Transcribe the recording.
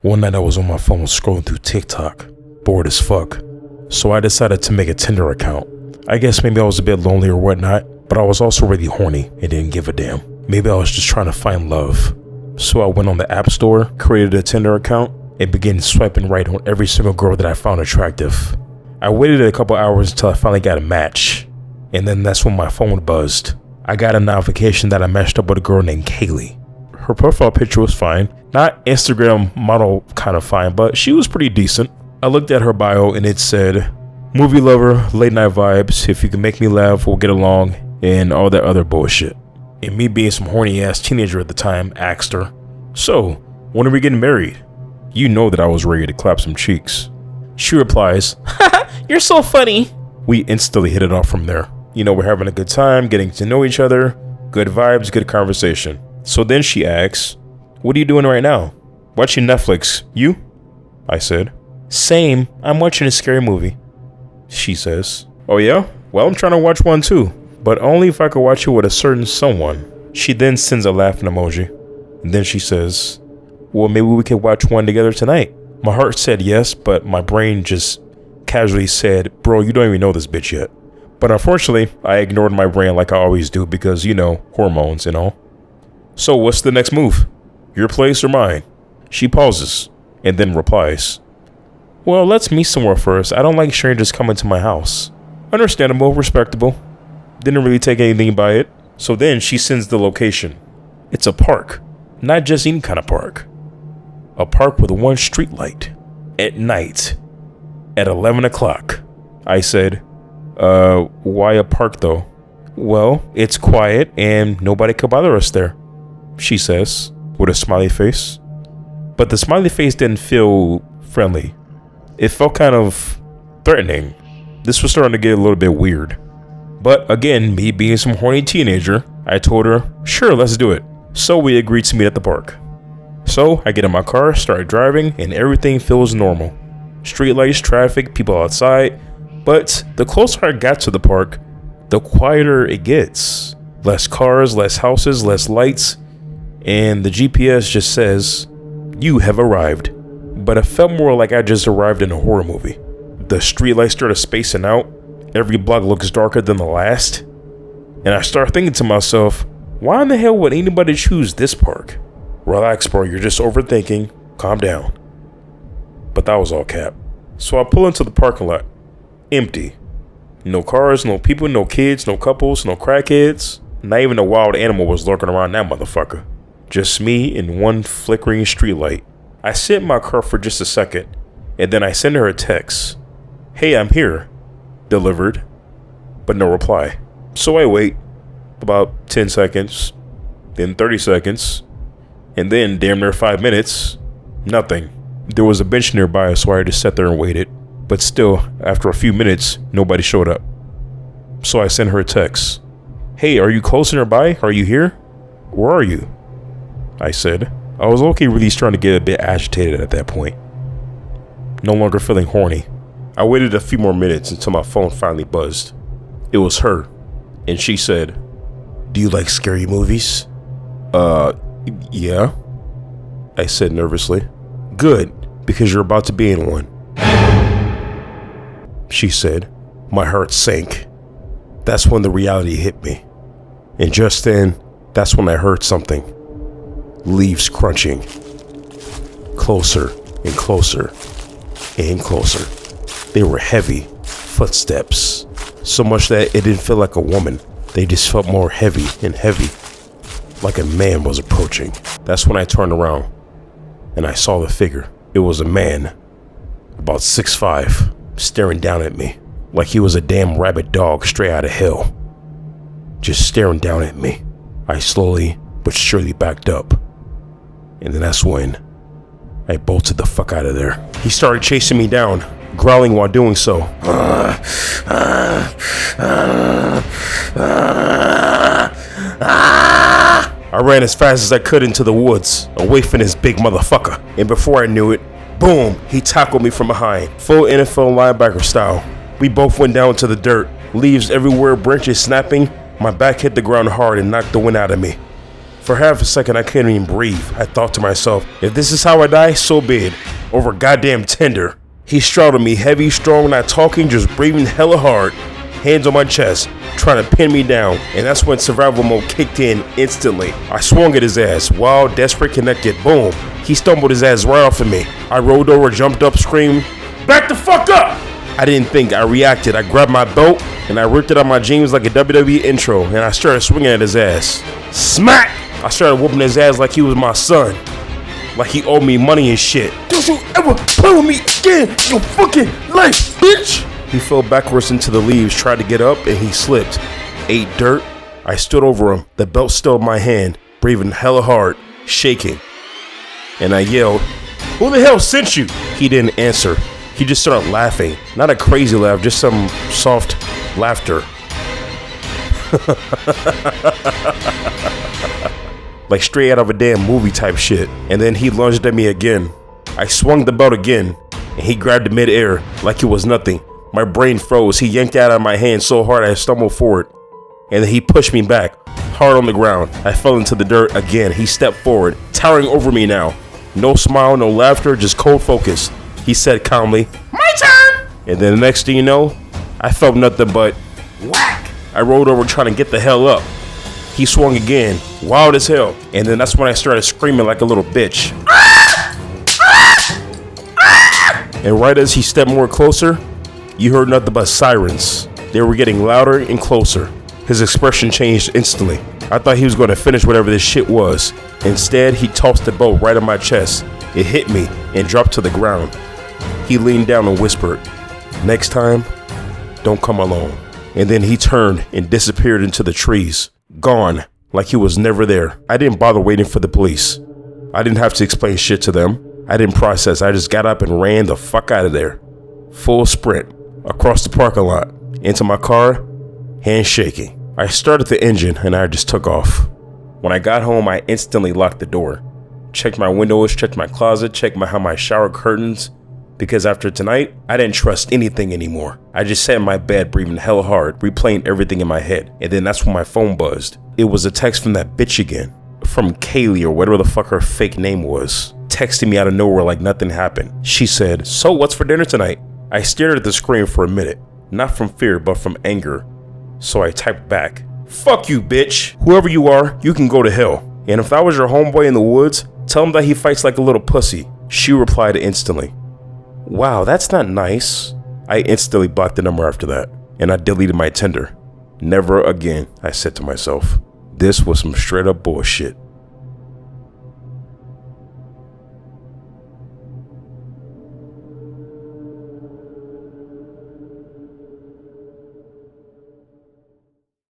One night I was on my phone scrolling through TikTok, bored as fuck. So I decided to make a Tinder account. I guess maybe I was a bit lonely or whatnot, but I was also really horny and didn't give a damn. Maybe I was just trying to find love. So I went on the App Store, created a Tinder account, and began swiping right on every single girl that I found attractive. I waited a couple hours until I finally got a match, and then that's when my phone buzzed. I got a notification that I matched up with a girl named Kaylee. Her profile picture was fine, not Instagram model kind of fine, but she was pretty decent. I looked at her bio and it said, movie lover, late night vibes, if you can make me laugh, we'll get along, and all that other bullshit. And me being some horny ass teenager at the time, asked her, so, when are we getting married? You know that I was ready to clap some cheeks. She replies, haha, you're so funny. We instantly hit it off from there. You know, we're having a good time, getting to know each other, good vibes, good conversation. So then she asks, what are you doing right now? Watching Netflix. You? I said. Same. I'm watching a scary movie. She says, oh yeah? Well, I'm trying to watch one too, but only if I could watch it with a certain someone. She then sends a laughing emoji. And then she says, well, maybe we could watch one together tonight. My heart said yes, but my brain just casually said, bro, you don't even know this bitch yet. But unfortunately, I ignored my brain like I always do because, you know, hormones and all. So what's the next move? Your place or mine? She pauses and then replies, well, let's meet somewhere first. I don't like strangers coming to my house. Understandable, respectable. Didn't really take anything by it. So then she sends the location. It's a park. Not just any kind of park. A park with one street light. At night. At 11 o'clock. I said, why a park though? Well, it's quiet and nobody could bother us there. She says, with a smiley face. But the smiley face didn't feel friendly. It felt kind of threatening. This was starting to get a little bit weird. But again, me being some horny teenager, I told her, sure, let's do it. So we agreed to meet at the park. So I get in my car, start driving, and everything feels normal. Streetlights, traffic, people outside. But the closer I got to the park, the quieter it gets. Less cars, less houses, less lights. And the GPS just says, you have arrived. But it felt more like I just arrived in a horror movie. The streetlights started spacing out. Every block looks darker than the last. And I start thinking to myself, why in the hell would anybody choose this park? Relax, bro, you're just overthinking. Calm down. But that was all cap. So I pull into the parking lot. Empty. No cars, no people, no kids, no couples, no crackheads. Not even a wild animal was lurking around that motherfucker. Just me and one flickering streetlight. I sit in my car for just a second, and then I send her a text. Hey, I'm here. Delivered. But no reply. So I wait. About 10 seconds. Then 30 seconds. And then damn near 5 minutes. Nothing. There was a bench nearby, so I just sat there and waited. But still, after a few minutes, nobody showed up. So I sent her a text. Hey, are you close nearby? Are you here? Where are you? I said. I was okay really starting to get a bit agitated at that point. No longer feeling horny. I waited a few more minutes until my phone finally buzzed. It was her. And she said, do you like scary movies? Yeah. I said nervously. Good, because you're about to be in one. She said. My heart sank. That's when the reality hit me. And just then, that's when I heard something. Leaves crunching. Closer and closer and closer. They were heavy footsteps. So much that it didn't feel like a woman. They just felt more heavy and heavy. Like a man was approaching. That's when I turned around and I saw the figure. It was a man, about 6'5", staring down at me like he was a damn rabid dog straight out of hell. Just staring down at me. I slowly but surely backed up. And then that's when I bolted the fuck out of there. He started chasing me down, growling while doing so. I ran as fast as I could into the woods, away from this big motherfucker. And before I knew it, boom, he tackled me from behind, full NFL linebacker style. We both went down to the dirt, leaves everywhere, branches snapping. My back hit the ground hard and knocked the wind out of me. For half a second, I couldn't even breathe. I thought to myself, if this is how I die, so be it. Over goddamn Tinder. He straddled me heavy, strong, not talking, just breathing hella hard. Hands on my chest, trying to pin me down. And that's when survival mode kicked in instantly. I swung at his ass, wild, desperate, connected, boom. He stumbled his ass right off of me. I rolled over, jumped up, screamed, "Back the fuck up!" I didn't think, I reacted. I grabbed my belt and I ripped it out my jeans like a WWE intro, and I started swinging at his ass. Smack! I started whooping his ass like he was my son. Like he owed me money and shit. Don't you ever play with me again in your fucking life, bitch! He fell backwards into the leaves, tried to get up, and he slipped. Ate dirt. I stood over him, the belt still in my hand, breathing hella hard, shaking. And I yelled, "Who the hell sent you?" He didn't answer. He just started laughing. Not a crazy laugh, just some soft laughter. Like straight out of a damn movie type shit. And then he lunged at me again. I swung the belt again, and he grabbed it mid-air like it was nothing. My brain froze. He yanked it out of my hand so hard I stumbled forward. And then he pushed me back, hard on the ground. I fell into the dirt again. He stepped forward, towering over me now. No smile, no laughter, just cold focus. He said calmly, "My turn!" And then the next thing you know, I felt nothing but whack. I rolled over trying to get the hell up. He swung again, wild as hell. And then that's when I started screaming like a little bitch. And right as he stepped more closer, you heard nothing but sirens. They were getting louder and closer. His expression changed instantly. I thought he was going to finish whatever this shit was. Instead, he tossed the boat right on my chest. It hit me and dropped to the ground. He leaned down and whispered, "Next time, don't come alone." And then he turned and disappeared into the trees. Gone, like he was never there. I didn't bother waiting for the police. I didn't have to explain shit to them. I didn't process. I just got up and ran the fuck out of there. Full sprint, across the parking lot, into my car, hands shaking. I started the engine and I just took off. When I got home, I instantly locked the door. Checked my windows, checked my closet, checked my shower curtains. Because after tonight, I didn't trust anything anymore. I just sat in my bed breathing hella hard, replaying everything in my head. And then that's when my phone buzzed. It was a text from that bitch again. From Kaylee or whatever the fuck her fake name was. Texting me out of nowhere like nothing happened. She said, "So what's for dinner tonight?" I stared at the screen for a minute. Not from fear, but from anger. So I typed back, "Fuck you, bitch. Whoever you are, you can go to hell. And if I was your homeboy in the woods, tell him that he fights like a little pussy." She replied instantly, "Wow, that's not nice." I instantly blocked the number after that, and I deleted my Tinder. Never again, I said to myself. This was some straight up bullshit.